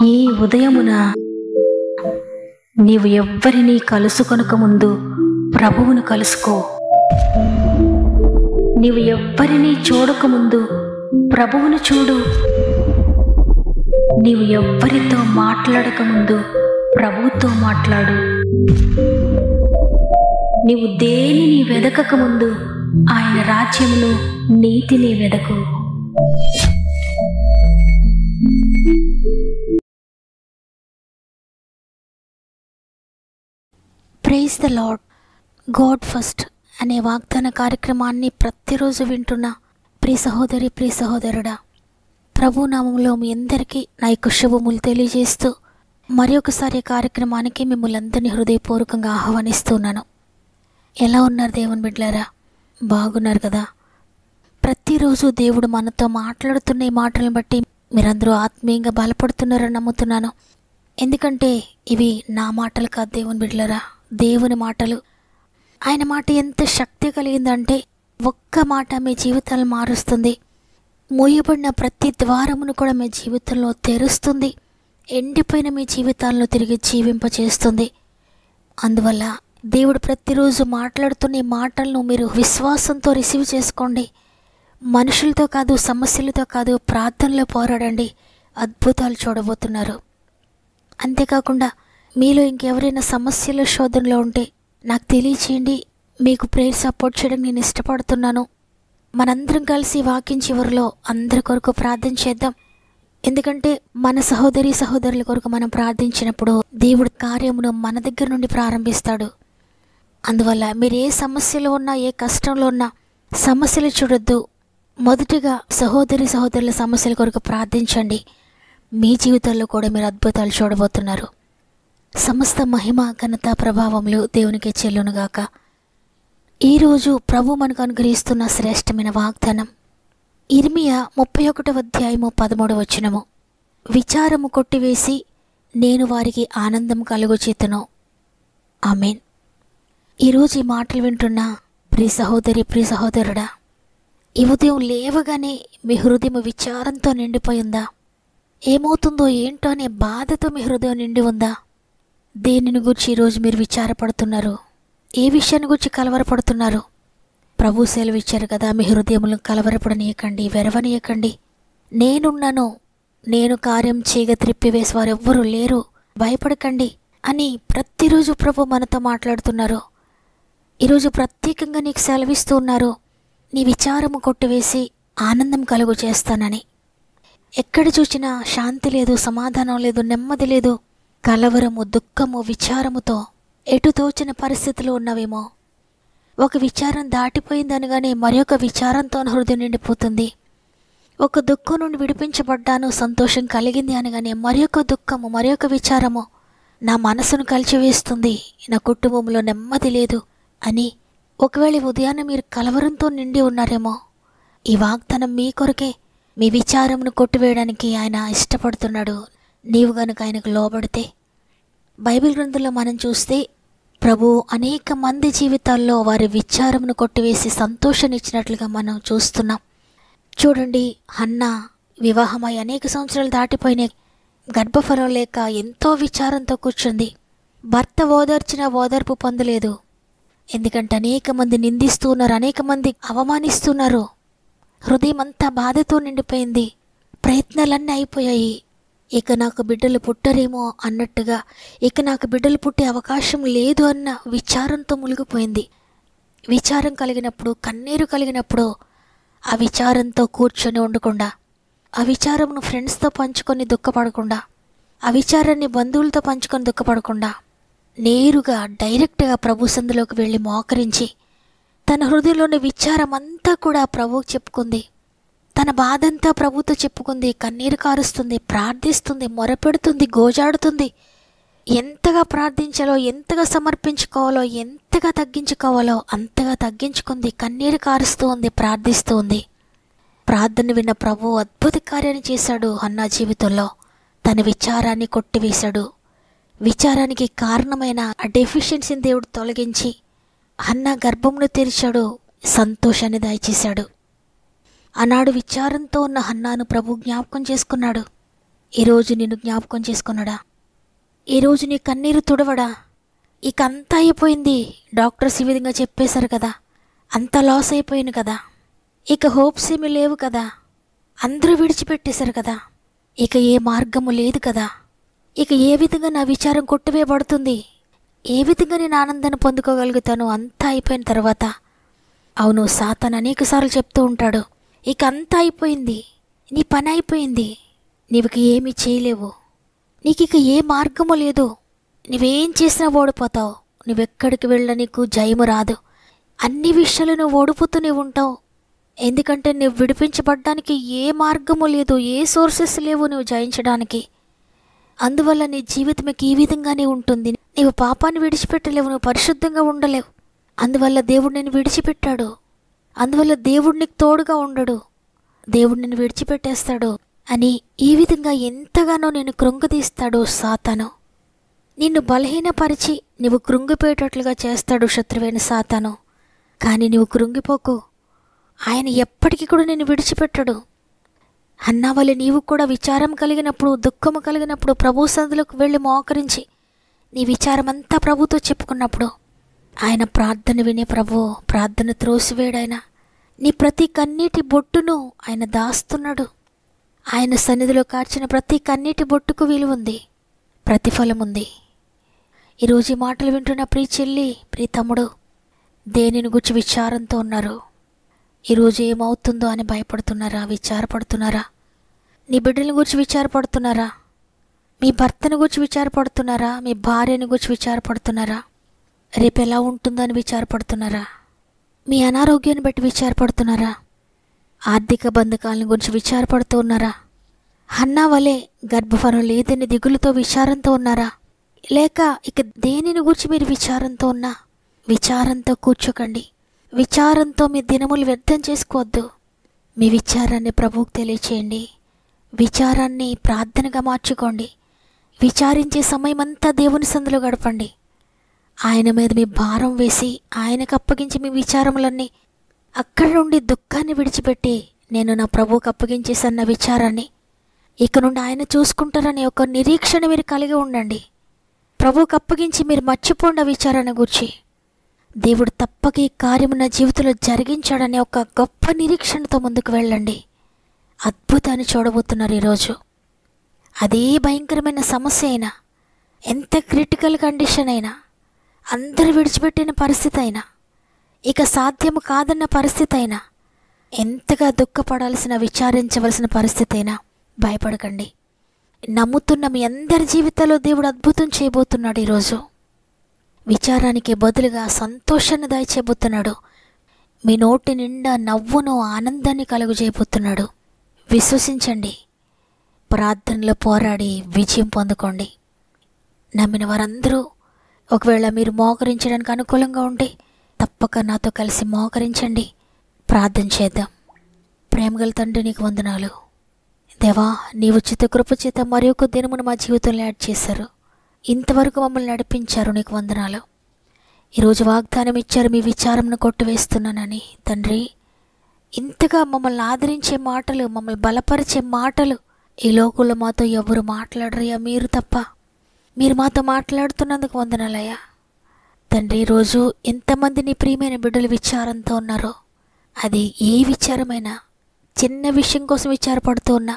ఈ ఉదయమున నీవు ఎవ్వరినీ కలుసుకొనక ముందు ప్రభువును కలుసుకో. నీవు ఎవ్వరినీ చూడకముందు ప్రభువును చూడు. నీవు ఎవ్వరితో మాట్లాడకముందు ప్రభువుతో మాట్లాడు. నీవు దేనిని వెదకకముందు ఆయన రాజ్యమును నీతిని వెదకు. Praise the Lord. God first అనే వాగ్దాన కార్యక్రమాన్ని ప్రతిరోజు వింటున్న ప్రియ సహోదరి, ప్రియ సహోదరుడా, ప్రభు నామంలో మీ అందరికీ నా యొక్క శుభములు తెలియజేస్తూ మరి ఒకసారి కార్యక్రమానికి మిమ్మల్ని అందరినీ హృదయపూర్వకంగా ఆహ్వానిస్తున్నాను. ఎలా ఉన్నారు దేవుని బిడ్డలారా? బాగున్నారు కదా? ప్రతిరోజు దేవుడు మనతో మాట్లాడుతున్న ఈ మాటలను బట్టి మీరందరూ ఆత్మీయంగా బలపడుతున్నారని నమ్ముతున్నాను. ఎందుకంటే ఇవి నా మాటలు కాదు దేవుని బిడ్డలారా, దేవుని మాటలు. ఆయన మాట ఎంత శక్తి కలిగిందంటే ఒక్క మాట మీ జీవితాలను మారుస్తుంది. మూయబడిన ప్రతి ద్వారమును కూడా మీ జీవితంలో తెరుస్తుంది. ఎండిపోయిన మీ జీవితాలను తిరిగి జీవింపచేస్తుంది. అందువల్ల దేవుడు ప్రతిరోజు మాట్లాడుతున్న ఈ మాటలను మీరు విశ్వాసంతో రిసీవ్ చేసుకోండి. మనుషులతో కాదు, సమస్యలతో కాదు, ప్రార్థనలో పోరాడండి. అద్భుతాలు చూడబోతున్నారు. అంతేకాకుండా మీలో ఇంకెవరైనా సమస్యల శోధనలో ఉంటే నాకు తెలియచేయండి. మీకు ప్రేయర్ సపోర్ట్ చేయడానికి నేను ఇష్టపడుతున్నాను. మనందరం కలిసి వాక్యం చివరిలో అందరి కొరకు ప్రార్థన చేద్దాం. ఎందుకంటే మన సహోదరుల కొరకు మనం ప్రార్థించినప్పుడు దేవుడి కార్యమును మన దగ్గర నుండి ప్రారంభిస్తాడు. అందువల్ల మీరు ఏ సమస్యలో ఉన్నా, ఏ కష్టంలో ఉన్నా సమస్యలు చూడొద్దు. మొదటిగా సహోదరుల సమస్యల కొరకు ప్రార్థించండి. మీ జీవితాల్లో కూడా మీరు అద్భుతాలు చూడబోతున్నారు. సమస్త మహిమ, ఘనత, ప్రభావములు దేవునికి చెల్లునుగాక. ఈరోజు ప్రభు మనకు అనుగ్రహిస్తున్న శ్రేష్టమైన వాగ్దానం ఇర్మియా 31వ అధ్యాయము 13వ వచనము. విచారము కొట్టివేసి నేను వారికి ఆనందం కలుగచేతును. ఆమేన్. ఈరోజు ఈ మాటలు వింటున్న ప్రియ సహోదరి, ప్రియ సహోదరుడా, ఈ ఉదయం లేవగానే మీ హృదయం విచారంతో నిండిపోయిందా? ఏమవుతుందో ఏంటో అనే బాధతో మీ హృదయం నిండి ఉందా? దేనిని గురించి ఈరోజు మీరు విచారపడుతున్నారు? ఏ విషయాన్ని గురించి కలవరపడుతున్నారు? ప్రభు సెలవిచ్చారు కదా, మీ హృదయములను కలవరపడనీయకండి, వెరవనీయకండి. నేనున్నాను, నేను కార్యం చేయగా త్రిప్పివేసేవారు ఎవ్వరూ లేరు, భయపడకండి అని ప్రతిరోజు ప్రభు మనతో మాట్లాడుతున్నారు. ఈరోజు ప్రత్యేకంగా నీకు సెలవిస్తూ ఉన్నారు, నీ విచారము కొట్టివేసి ఆనందం కలుగు చేస్తానని. ఎక్కడ చూసినా శాంతి లేదు, సమాధానం లేదు, నెమ్మది లేదు. కలవరము, దుఃఖము, విచారముతో ఎటు తోచిన పరిస్థితులు ఉన్నవేమో. ఒక విచారం దాటిపోయిందనగానే మరొక విచారంతో హృదయం నిండిపోతుంది. ఒక దుఃఖం నుండి విడిపించబడ్డాను, సంతోషం కలిగింది అనగానే మరొక దుఃఖము, మరొక విచారము నా మనసును కలిచివేస్తుంది, నా కుటుంబంలో నెమ్మది లేదు అని ఒకవేళ ఉదయాన్నే మీరు కలవరంతో నిండి ఉన్నారేమో. ఈ వాగ్దానం మీ కొరకే. మీ విచారమును కొట్టివేయడానికి ఆయన ఇష్టపడుతున్నాడు. నీవు గనుక ఆయనకు లోబడితే. బైబిల్ గ్రంథంలో మనం చూస్తే ప్రభు అనేక మంది జీవితాల్లో వారి విచారమును కొట్టివేసి సంతోషాన్నిచ్చినట్లుగా మనం చూస్తున్నాం. చూడండి, హన్నా వివాహమై అనేక సంవత్సరాలు దాటిపోయినాయి. గర్భఫలం లేక ఎంతో విచారంతో కూర్చుంది. భర్త ఓదార్చినా ఓదార్పు పొందలేదు. ఎందుకంటే అనేక మంది నిందిస్తూ ఉన్నారు, అనేక మంది అవమానిస్తున్నారు. హృదయం అంతా బాధతో నిండిపోయింది. ప్రయత్నాలన్నీ అయిపోయాయి. ఇక నాకు బిడ్డలు పుట్టరేమో అన్నట్టుగా, ఇక నాకు బిడ్డలు పుట్టే అవకాశం లేదు అన్న విచారంతో మునిగిపోయింది. విచారం కలిగినప్పుడు, కన్నీరు కలిగినప్పుడు ఆ విచారంతో కూర్చొని ఉండకుండా, ఆ విచారంను ఫ్రెండ్స్తో పంచుకొని దుఃఖపడకుండా, ఆ విచారాన్ని బంధువులతో పంచుకొని దుఃఖపడకుండా నేరుగా డైరెక్ట్గా ప్రభు సందులోకి వెళ్ళి మోకరించి తన హృదయంలోని విచారం అంతా కూడా ప్రభువుకు చెప్పుకుంది. తన బాధంతా ప్రభుతో చెప్పుకుంది. కన్నీరు కారుస్తుంది, ప్రార్థిస్తుంది, మొరపెడుతుంది, గోజాడుతుంది. ఎంతగా ప్రార్థించాలో, ఎంతగా సమర్పించుకోవాలో, ఎంతగా తగ్గించుకోవాలో అంతగా తగ్గించుకుంది. కన్నీరు కారుస్తూ ఉంది, ప్రార్థిస్తూ ఉంది. ప్రార్థన విన్న ప్రభు అద్భుత కార్యాన్ని చేశాడు హన్నా జీవితంలో. తన విచారాన్ని కొట్టివేశాడు. విచారానికి కారణమైన ఆ డెఫిషియన్సీని దేవుడు తొలగించి హన్నా గర్భమును తెరిచాడు, సంతోషాన్ని దయచేశాడు. ఆనాడు విచారంతో ఉన్న హన్నాను ప్రభు జ్ఞాపకం చేసుకున్నాడు. ఈరోజు నిన్ను జ్ఞాపకం చేసుకున్నాడా? ఈరోజు నీ కన్నీరు తుడవడా? ఇక అంతా అయిపోయింది, డాక్టర్స్ ఈ విధంగా చెప్పేశారు కదా, అంత లాస్ అయిపోయింది కదా, ఇక హోప్స్ ఏమీ లేవు కదా, అందరూ విడిచిపెట్టేశారు కదా, ఇక ఏ మార్గము లేదు కదా, ఇక ఏ విధంగా నా విచారం కొట్టివేయబడుతుంది, ఏ విధంగా నేను ఆనందాన్ని పొందుకోగలుగుతాను అంతా అయిపోయిన తర్వాత? అవును, సాతాను అనేకసార్లు చెప్తూ ఉంటాడు, ఇక అంతా అయిపోయింది, నీ పని అయిపోయింది, నీవిక ఏమీ చేయలేవు, నీకు ఇక ఏ మార్గము లేదు, నువ్వేం చేసినా ఓడిపోతావు, నువ్వెక్కడికి వెళ్ళినా నీకు జయము రాదు, అన్ని విషయాలు నువ్వు ఓడిపోతూనే ఉంటావు. ఎందుకంటే నువ్వు విడిపించబడ్డానికి ఏ మార్గము లేదు, ఏ సోర్సెస్ లేవు నువ్వు జయించడానికి. అందువల్ల నీ జీవితం ఈ విధంగానే ఉంటుంది. నీవు పాపాన్ని విడిచిపెట్టలేవు, నువ్వు పరిశుద్ధంగా ఉండలేవు. అందువల్ల దేవుడు నిన్ను విడిచిపెట్టాడు. అందువల్ల దేవుడు నీకు తోడుగా ఉండడు, దేవుడు నిన్ను విడిచిపెట్టేస్తాడు అని ఈ విధంగా ఎంతగానో నేను కృంగదీస్తాడు సాతాను. నిన్ను బలహీనపరిచి నువ్వు కృంగిపోయేటట్లుగా చేస్తాడు శత్రువైన సాతాను. కానీ నువ్వు కృంగిపోకు, ఆయన ఎప్పటికీ కూడా నిన్ను విడిచిపెట్టడు. హన్నా వలె నీవు కూడా విచారం కలిగినప్పుడు, దుఃఖము కలిగినప్పుడు ప్రభు సన్నిధిలోకి వెళ్ళి మోకరించి నీ విచారమంతా ప్రభుతో చెప్పుకున్నప్పుడు ఆయన ప్రార్థన వినే ప్రభు, ప్రార్థన త్రోసివేడాయన. నీ ప్రతి కన్నీటి బొట్టును ఆయన దాస్తున్నాడు. ఆయన సన్నిధిలో కార్చిన ప్రతి కన్నీటి బొట్టుకు విలువ ఉంది, ప్రతిఫలం ఉంది. ఈరోజు ఈ మాటలు వింటున్న ప్రియ చెల్లి, ప్రియ తమ్ముడు, దేనిని గురించి విచారంతో ఉన్నారు? ఈరోజు ఏమవుతుందో అని భయపడుతున్నారా? విచారపడుతున్నారా? నీ బిడ్డల గురించి విచారపడుతున్నారా? మీ భర్తను గురించి విచారపడుతున్నారా? మీ భార్యను గురించి విచారపడుతున్నారా? రేపు ఎలా ఉంటుందో అని విచారపడుతున్నారా? మీ అనారోగ్యాన్ని బట్టి విచారపడుతున్నారా? ఆర్థిక బంధకాలను గురించి విచారపడుతూ ఉన్నారా? హన్నా వలె గర్భఫలం లేదని దిగులుతో విచారంతో ఉన్నారా? లేక ఇక దేనిని గురించి మీరు విచారంతో ఉన్నా, విచారంతో కూర్చోకండి. విచారంతో మీ దినములు వ్యర్థం చేసుకోవద్దు. మీ విచారాన్ని ప్రభువుకు తెలియచేయండి. విచారాన్ని ప్రార్థనగా మార్చుకోండి. విచారించే సమయమంతా దేవుని సందులో గడపండి. ఆయన మీద మీ భారం వేసి ఆయనకు అప్పగించి మీ విచారములన్నీ అక్కడ నుండి దుఃఖాన్ని విడిచిపెట్టి నేను నా ప్రభువుకు అప్పగించేసన్న విచారాన్ని ఇక నుండి ఆయన చూసుకుంటారనే ఒక నిరీక్షణ మీరు కలిగి ఉండండి. ప్రభువుకు అప్పగించి మీరు మర్చిపోండి ఆ విచారాన్ని గురించి. దేవుడు తప్పక ఈ కార్యము నా జీవితంలో జరిగించాడనే ఒక గొప్ప నిరీక్షణతో ముందుకు వెళ్ళండి. అద్భుతాన్ని చూడబోతున్నారు ఈరోజు. అదే భయంకరమైన సమస్య అయినా, ఎంత క్రిటికల్ కండిషన్ అయినా, అందరూ విడిచిపెట్టిన పరిస్థితి అయినా, ఇక సాధ్యము కాదన్న పరిస్థితి అయినా, ఎంతగా దుఃఖపడాల్సిన, విచారించవలసిన పరిస్థితి అయినా భయపడకండి. నమ్ముతున్న మీ అందరి జీవితాల్లో దేవుడు అద్భుతం చేయబోతున్నాడు. ఈరోజు విచారానికి బదులుగా సంతోషాన్ని దయచేయబోతున్నాడు. మీ నోటి నిండా నవ్వును, ఆనందాన్ని కలుగజేయబోతున్నాడు. విశ్వసించండి. ప్రార్థనలో పోరాడి విజయం పొందుకోండి. నమ్మిన వారందరూ ఒకవేళ మీరు మోకరించడానికి అనుకూలంగా ఉంటే తప్పక నాతో కలిసి మోకరించండి. ప్రార్థన చేద్దాం. ప్రేమగల తండ్రి, నీకు వందనాలు. దేవా, నీ ఉచిత కృప చేత మరి ఒక దినమును మా జీవితంలో యాడ్ చేశారు. ఇంతవరకు మమ్మల్ని నడిపించారు. నీకు వందనాలు. ఈరోజు వాగ్దానం ఇచ్చారు, మీ విచారంను కొట్టివేస్తున్నానని. తండ్రి, ఇంతగా మమ్మల్ని ఆదరించే మాటలు, మమ్మల్ని బలపరిచే మాటలు ఈ లోకంలో మాతో ఎవరు మాట్లాడరయ్యా, మీరు తప్ప. మీరు మాతో మాట్లాడుతున్నందుకు వందనాలయ్యా. తండ్రి, ఈరోజు ఎంతమంది నీ ప్రియమైన బిడ్డలు విచారంతో ఉన్నారో, అది ఏ విచారమైనా, చిన్న విషయం కోసం విచారపడుతూ ఉన్నా,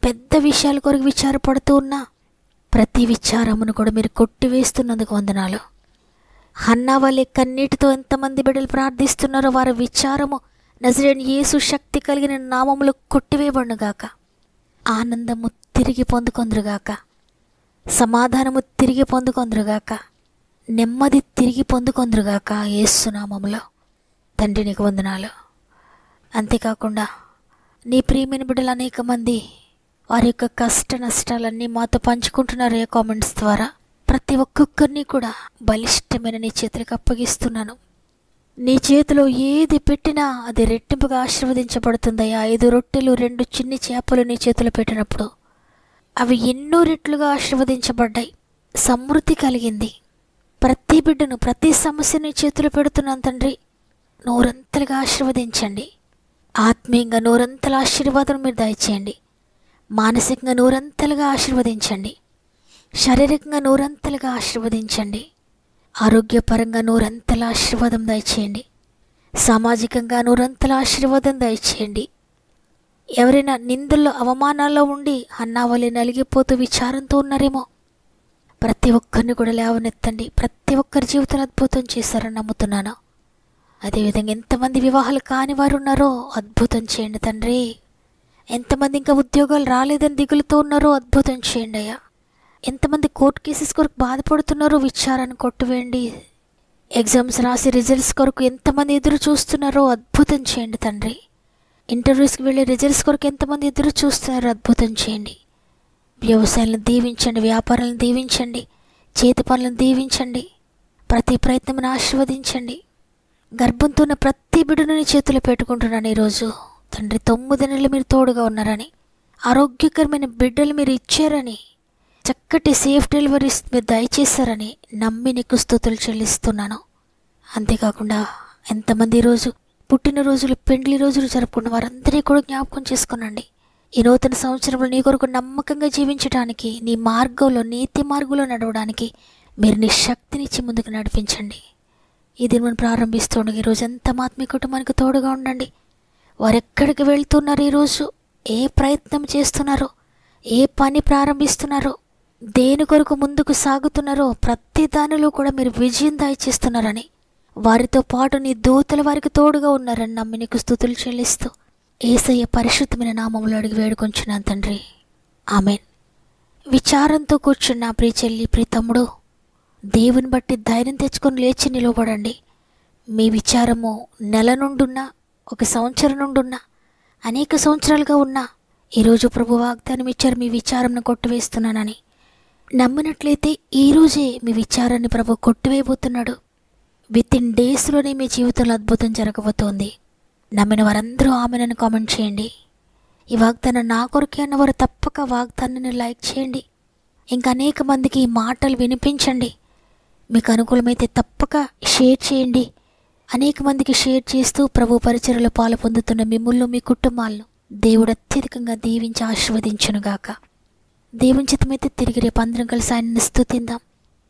పెద్ద విషయాల కొరకు విచారపడుతూ ఉన్నా, ప్రతి విచారమును కూడా మీరు కొట్టివేస్తున్నందుకు వందనాలు. హన్నా వలె కన్నీటితో ఎంతమంది బిడ్డలు ప్రార్థిస్తున్నారో వారి విచారము నజరేయుడైన యేసు శక్తి కలిగిన నామములో కొట్టివేయబడునుగాక. ఆనందము తిరిగి పొందుకొందురుగాక, సమాధానము తిరిగి పొందుకొందురుగాక, నెమ్మది తిరిగి పొందుకొందురుగాక యేసు నామములో. తండ్రి, నీకు వందనాలు. అంతేకాకుండా నీ ప్రియమైన బిడ్డలు అనేక మంది వారి యొక్క కష్ట నష్టాలన్నీ మాతో పంచుకుంటున్నారు ఏ కామెంట్స్ ద్వారా. ప్రతి ఒక్కొక్కరిని కూడా బలిష్టమైన నీ చేతులకు అప్పగిస్తున్నాను. నీ చేతిలో ఏది పెట్టినా అది రెట్టింపుగా ఆశీర్వదించబడుతుందయ్యా. 5 రొట్టెలు 2 చిన్ని చేపలు నీ చేతిలో పెట్టినప్పుడు అవి ఎన్నో రెట్లుగా ఆశీర్వదించబడ్డాయి. సమృద్ధి కలిగింది. ప్రతి బిడ్డను, ప్రతి సమస్యను నీ చేతిలో పెడుతున్నాను తండ్రి. నూరంతలుగా ఆశీర్వదించండి. ఆత్మీయంగా నూరంతల ఆశీర్వాదం మీరు దయచేయండి. మానసికంగా నూరంతలుగా ఆశీర్వదించండి. శారీరకంగా నూరంతలుగా ఆశీర్వదించండి. ఆరోగ్యపరంగా నూరంతల ఆశీర్వాదం దయచేయండి. సామాజికంగా నూరంతల ఆశీర్వాదం దయచేయండి. ఎవరైనా నిందల్లో అవమానాల్లో ఉండి అన్నావలి నలిగిపోతూ విచారంతో ఉన్నారేమో, ప్రతి ఒక్కరిని కూడా లేవనెత్తండి. ప్రతి ఒక్కరి జీవితం అద్భుతం చేశారని నమ్ముతున్నాను. అదేవిధంగా ఎంతమంది వివాహాలు కాని వారు ఉన్నారో అద్భుతం చేయండి తండ్రి. ఎంతమంది ఇంకా ఉద్యోగాలు రాలేదని దిగులుతో ఉన్నారో అద్భుతం చేయండి అయ్యా. ఎంతమంది కోర్టు కేసెస్ కొరకు బాధపడుతున్నారో విచారాన్ని కొట్టువేయండి. ఎగ్జామ్స్ రాసి రిజల్ట్స్ కొరకు ఎంతమంది ఎదురు చూస్తున్నారో అద్భుతం చేయండి తండ్రి. ఇంటర్వ్యూస్కి వెళ్ళి రిజల్ట్స్ కొరకు ఎంతమంది ఎదురు చూస్తున్నారో అద్భుతం చేయండి. వ్యవసాయాలను దీవించండి, వ్యాపారాలను దీవించండి, చేతి పనులను దీవించండి. ప్రతి ప్రయత్నం ఆశీర్వదించండి. గర్భంతో ఉన్న ప్రతి బిడ్డను నీ చేతులు పెట్టుకుంటున్నాను ఈరోజు తండ్రి. 9 నెలలు మీరు తోడుగా ఉన్నారని, ఆరోగ్యకరమైన బిడ్డలు మీరు ఇచ్చారని, చక్కటి సేఫ్ డెలివరీస్ మీరు దయచేశారని నమ్మి నీకు స్తుతులు చెల్లిస్తున్నాను. అంతేకాకుండా ఎంతమంది ఈరోజు పుట్టినరోజులు, పెండ్లి రోజులు జరుపుకున్న వారందరినీ కూడా జ్ఞాపకం చేసుకునండి. ఈ నూతన సంవత్సరంలో నీ కొరకు నమ్మకంగా జీవించడానికి, నీ మార్గంలో, నీతి మార్గంలో నడవడానికి మీరు నీ శక్తినిచ్చి ముందుకు నడిపించండి. ఇది మనం ప్రారంభిస్తుండగా ఈరోజంతా మీ కుటుంబానికి తోడుగా ఉండండి. వారు ఎక్కడికి వెళ్తున్నారు, ఈరోజు ఏ ప్రయత్నం చేస్తున్నారో, ఏ పని ప్రారంభిస్తున్నారో, దేని కొరకు ముందుకు సాగుతున్నారో ప్రతి దానిలో కూడా మీరు విజయం దయచేస్తున్నారని, వారితో పాటు నీ దూతలు వారికి తోడుగా ఉన్నారని నమ్మి నీకు స్తుతులు చెల్లిస్తూ యేసయ్య పరిశుద్ధమైన నామములో అడిగి వేడుకొంచున్నాను తండ్రి. ఆమెన్. విచారంతో కూర్చున్న ప్రియ చెల్లి, ప్రియ తమ్ముడు, దేవుని బట్టి ధైర్యం తెచ్చుకొని లేచి నిలబడండి. మీ విచారము నెల నుండున్నా, 1 సంవత్సరం నుండున్నా, అనేక సంవత్సరాలుగా ఉన్నా, ఈరోజు ప్రభు వాగ్దానం ఇచ్చారు మీ విచారంను కొట్టివేస్తున్నానని. నమ్మినట్లయితే ఈరోజే మీ విచారాన్ని ప్రభు కొట్టివేయబోతున్నాడు. వితిన్ డేస్లోనే మీ జీవితంలో అద్భుతం జరగబోతోంది. నమ్మిన వారందరూ ఆమెనని కామెంట్ చేయండి. ఈ వాగ్దానం నా కొరకే అన్నవారు తప్పక వాగ్దానాన్ని లైక్ చేయండి. ఇంకా అనేక మందికి ఈ మాటలు వినిపించండి. మీకు అనుకూలమైతే తప్పక షేర్ చేయండి. అనేక మందికి షేర్ చేస్తూ ప్రభు పరిచర్యలో పాలు పొందుతున్న మిమ్మల్ని, మీ కుటుంబాలను దేవుడు అత్యధికంగా దీవించి ఆశీర్వదించునుగాక. దేవుని చిత్తమైతే తిరిగి రేపు అందరం కలిసి ఆయన్ని స్తుతిందాం.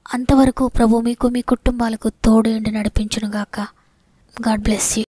అంతవరకు ప్రభు మీకు, మీ కుటుంబాలకు తోడు ఉండి నడిపించునుగాక. God bless you.